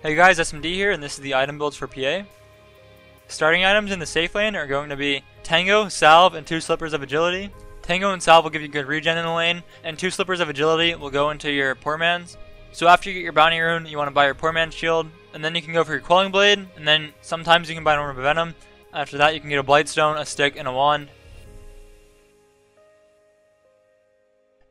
Hey guys, SMD here, and this is the item builds for PA. Starting items in the safe lane are going to be Tango, Salve, and 2 Slippers of Agility. Tango and Salve will give you good regen in the lane, and 2 Slippers of Agility will go into your Poor Man's. So after you get your Bounty Rune, you want to buy your Poor Man's Shield, and then you can go for your Quelling Blade, and then sometimes you can buy an Orb of Venom. After that you can get a Blight Stone, a stick, and a wand.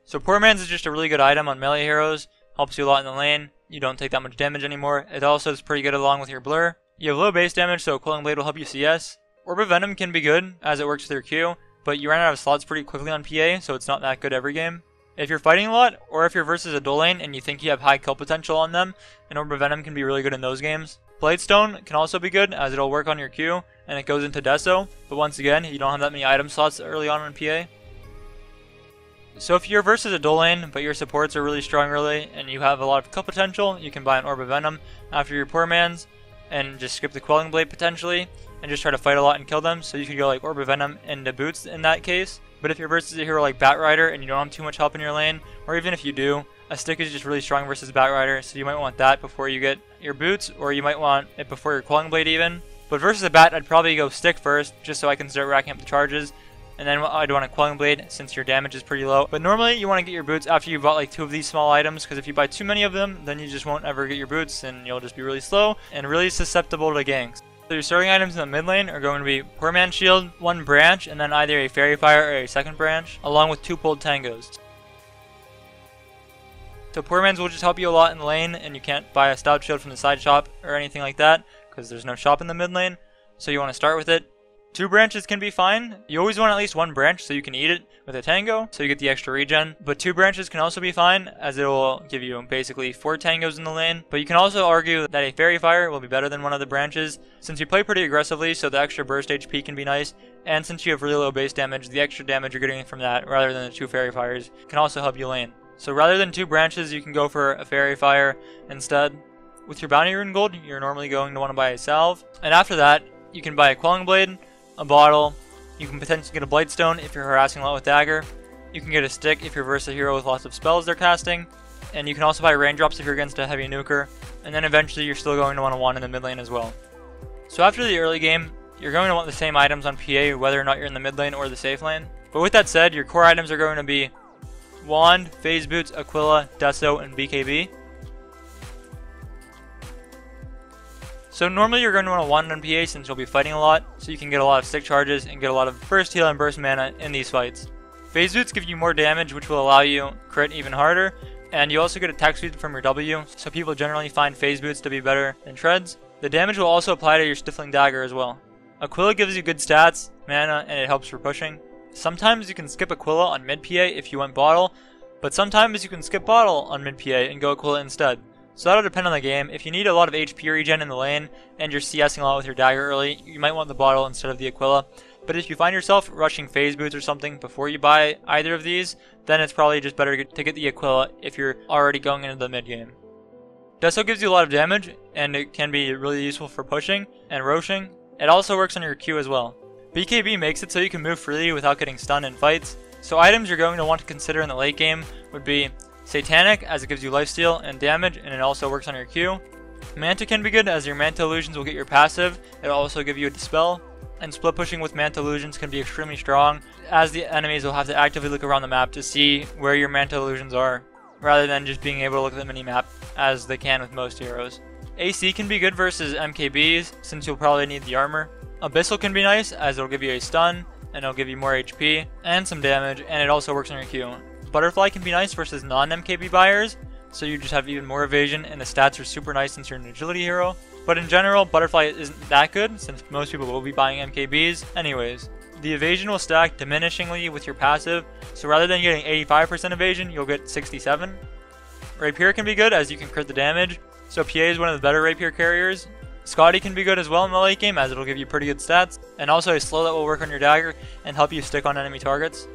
So Poor Man's is just a really good item on melee heroes, helps you a lot in the lane. You don't take that much damage anymore. It also is pretty good along with your blur. You have low base damage, so Quelling Blade will help you CS. Orb of Venom can be good, as it works with your Q, but you run out of slots pretty quickly on PA, so it's not that good every game. If you're fighting a lot, or if you're versus a dual lane and you think you have high kill potential on them, an Orb of Venom can be really good in those games. Blight Stone can also be good, as it'll work on your Q, and it goes into Deso, but once again, you don't have that many item slots early on in PA. So if you're versus a dual lane, but your supports are really strong early, and you have a lot of kill potential, you can buy an Orb of Venom after your Poor Man's, and just skip the Quelling Blade potentially, and just try to fight a lot and kill them, so you could go like Orb of Venom into boots in that case. But if you're versus a hero like Batrider, and you don't have too much help in your lane, or even if you do, a stick is just really strong versus Batrider, so you might want that before you get your boots, or you might want it before your Quelling Blade even. But versus a Bat, I'd probably go stick first, just so I can start racking up the charges. And then I'd want a Quelling Blade since your damage is pretty low. But normally you want to get your boots after you bought like 2 of these small items, because if you buy too many of them, then you just won't ever get your boots and you'll just be really slow and really susceptible to ganks. So your starting items in the mid lane are going to be Poor Man's Shield, 1 branch, and then either a Fairy Fire or a second branch, along with 2 pulled Tangos. So Poor Man's will just help you a lot in the lane, and you can't buy a Stout Shield from the side shop or anything like that, because there's no shop in the mid lane, so you want to start with it. 2 branches can be fine. You always want at least 1 branch so you can eat it with a Tango, so you get the extra regen. But 2 branches can also be fine, as it will give you basically 4 Tangos in the lane. But you can also argue that a Fairy Fire will be better than one of the branches, since you play pretty aggressively, so the extra burst HP can be nice. And since you have really low base damage, the extra damage you're getting from that, rather than the 2 Fairy Fires, can also help you lane. So rather than 2 branches, you can go for a Fairy Fire instead. With your Bounty Rune Gold, you're normally going to want to buy a Salve. And after that, you can buy a Quelling Blade, a bottle, you can potentially get a Blight Stone if you're harassing a lot with Dagger, you can get a stick if you're versus a hero with lots of spells they're casting, and you can also buy raindrops if you're against a heavy nuker, and then eventually you're still going to want a wand in the mid lane as well. So after the early game, you're going to want the same items on PA whether or not you're in the mid lane or the safe lane. But with that said, your core items are going to be Wand, Phase Boots, Aquila, Deso, and BKB. So normally you're going to want to wand on PA since you'll be fighting a lot, so you can get a lot of stick charges and get a lot of burst heal and burst mana in these fights. Phase Boots give you more damage, which will allow you crit even harder, and you also get attack speed from your W, so people generally find Phase Boots to be better than Treads. The damage will also apply to your Stifling Dagger as well. Aquila gives you good stats, mana, and it helps for pushing. Sometimes you can skip Aquila on mid PA if you want Bottle, but sometimes you can skip Bottle on mid PA and go Aquila instead. So that'll depend on the game. If you need a lot of HP regen in the lane and you're CSing a lot with your Dagger early, you might want the Bottle instead of the Aquila. But if you find yourself rushing Phase Boots or something before you buy either of these, then it's probably just better to get the Aquila if you're already going into the mid game. Deso gives you a lot of damage, and it can be really useful for pushing and roshing. It also works on your Q as well. BKB makes it so you can move freely without getting stunned in fights. So items you're going to want to consider in the late game would be Satanic, as it gives you lifesteal and damage, and it also works on your Q. Manta can be good, as your Manta Illusions will get your passive. It'll also give you a Dispel. And split pushing with Manta Illusions can be extremely strong, as the enemies will have to actively look around the map to see where your Manta Illusions are, rather than just being able to look at the minimap, as they can with most heroes. AC can be good versus MKBs, since you'll probably need the armor. Abyssal can be nice, as it'll give you a stun, and it'll give you more HP, and some damage, and it also works on your Q. Butterfly can be nice versus non-MKB buyers, so you just have even more evasion, and the stats are super nice since you're an agility hero. But in general, Butterfly isn't that good, since most people will be buying MKBs anyways. The evasion will stack diminishingly with your passive, so rather than getting 85% evasion, you'll get 67. Rapier can be good, as you can crit the damage, so PA is one of the better Rapier carriers. Scotty can be good as well in the late game, as it'll give you pretty good stats, and also a slow that will work on your Dagger and help you stick on enemy targets.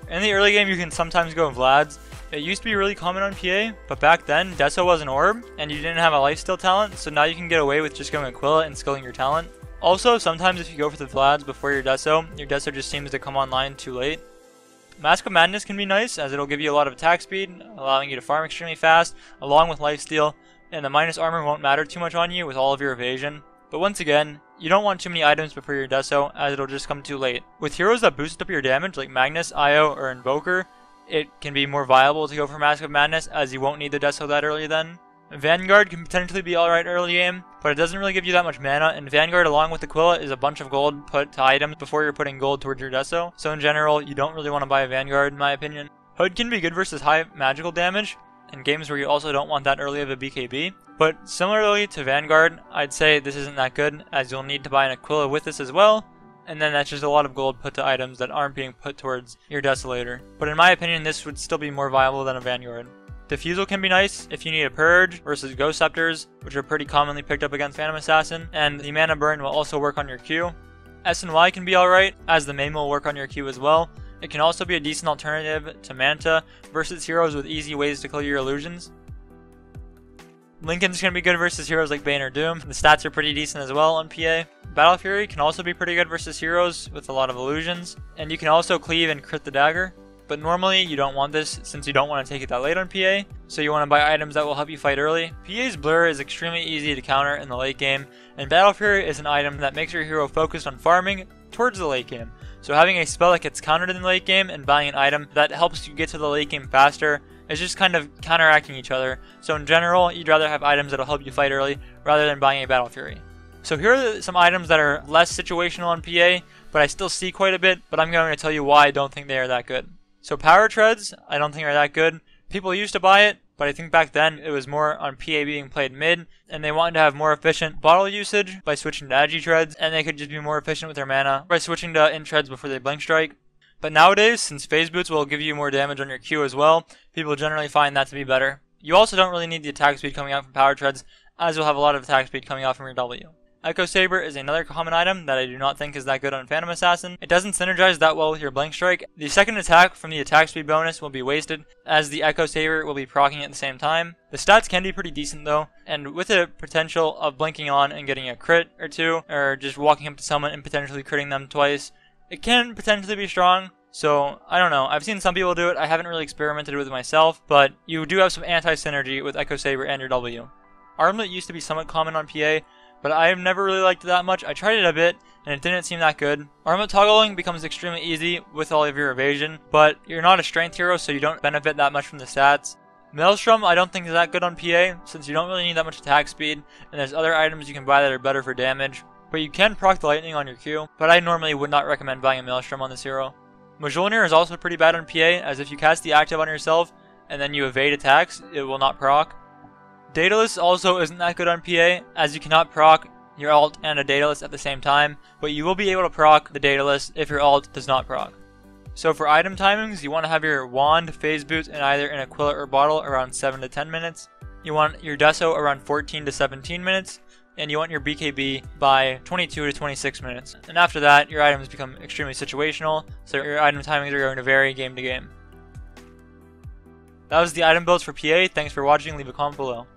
In the early game, you can sometimes go Vlad's. It used to be really common on PA, but back then, Deso was an orb, and you didn't have a lifesteal talent, so now you can get away with just going Aquila and skilling your talent. Also, sometimes if you go for the Vlad's before your Deso just seems to come online too late. Mask of Madness can be nice, as it'll give you a lot of attack speed, allowing you to farm extremely fast, along with lifesteal, and the minus armor won't matter too much on you with all of your evasion. But once again, you don't want too many items before your Deso, as it'll just come too late. With heroes that boost up your damage like Magnus, Io, or Invoker, it can be more viable to go for Mask of Madness, as you won't need the Deso that early then. Vanguard can potentially be alright early game, but it doesn't really give you that much mana, and Vanguard along with Aquila is a bunch of gold put to items before you're putting gold towards your Deso, so in general, you don't really want to buy a Vanguard in my opinion. Hood can be good versus high magical damage, in games where you also don't want that early of a BKB, but similarly to Vanguard, I'd say this isn't that good, as you'll need to buy an Aquila with this as well, and then that's just a lot of gold put to items that aren't being put towards your Desolator. But in my opinion, this would still be more viable than a Vanguard. Diffusal can be nice if you need a Purge versus Ghost Scepters, which are pretty commonly picked up against Phantom Assassin, and the mana burn will also work on your Q. S and Y can be alright, as the main will work on your Q as well. It can also be a decent alternative to Manta versus heroes with easy ways to clear your illusions. Lincoln's going to be good versus heroes like Bane or Doom. The stats are pretty decent as well on PA. Battle Fury can also be pretty good versus heroes with a lot of illusions, and you can also cleave and crit the dagger. But normally you don't want this since you don't want to take it that late on PA, so you want to buy items that will help you fight early. PA's Blur is extremely easy to counter in the late game, and Battle Fury is an item that makes your hero focused on farming towards the late game. So having a spell that gets countered in the late game and buying an item that helps you get to the late game faster is just kind of counteracting each other. So in general, you'd rather have items that will help you fight early rather than buying a Battle Fury. So here are some items that are less situational on PA, but I still see quite a bit, but I'm going to tell you why I don't think they are that good. So Power Treads, I don't think are that good. People used to buy it, but I think back then it was more on PA being played mid, and they wanted to have more efficient bottle usage by switching to Agi Treads, and they could just be more efficient with their mana by switching to Int Treads before they Blink Strike. But nowadays, since Phase Boots will give you more damage on your Q as well, people generally find that to be better. You also don't really need the attack speed coming out from Power Treads, as you'll have a lot of attack speed coming out from your W. Echo Saber is another common item that I do not think is that good on Phantom Assassin. It doesn't synergize that well with your Blink Strike. The second attack from the attack speed bonus will be wasted, as the Echo Saber will be proccing at the same time. The stats can be pretty decent though, and with the potential of blinking on and getting a crit or two, or just walking up to someone and potentially critting them twice, it can potentially be strong. So, I don't know, I've seen some people do it, I haven't really experimented with it myself, but you do have some anti-synergy with Echo Saber and your W. Armlet used to be somewhat common on PA, but I've never really liked it that much. I tried it a bit, and it didn't seem that good. Armlet toggling becomes extremely easy with all of your evasion, but you're not a strength hero, so you don't benefit that much from the stats. Maelstrom I don't think is that good on PA, since you don't really need that much attack speed, and there's other items you can buy that are better for damage. But you can proc the lightning on your Q, but I normally would not recommend buying a Maelstrom on this hero. Mjolnir is also pretty bad on PA, as if you cast the active on yourself, and then you evade attacks, it will not proc. Daedalus also isn't that good on PA, as you cannot proc your ult and a Daedalus at the same time, but you will be able to proc the Daedalus if your ult does not proc. So for item timings, you want to have your Wand, Phase Boots, and either an Aquila or Bottle around 7 to 10 minutes. You want your Deso around 14 to 17 minutes, and you want your BKB by 22 to 26 minutes. And after that, your items become extremely situational, so your item timings are going to vary game to game. That was the item builds for PA. Thanks for watching. Leave a comment below.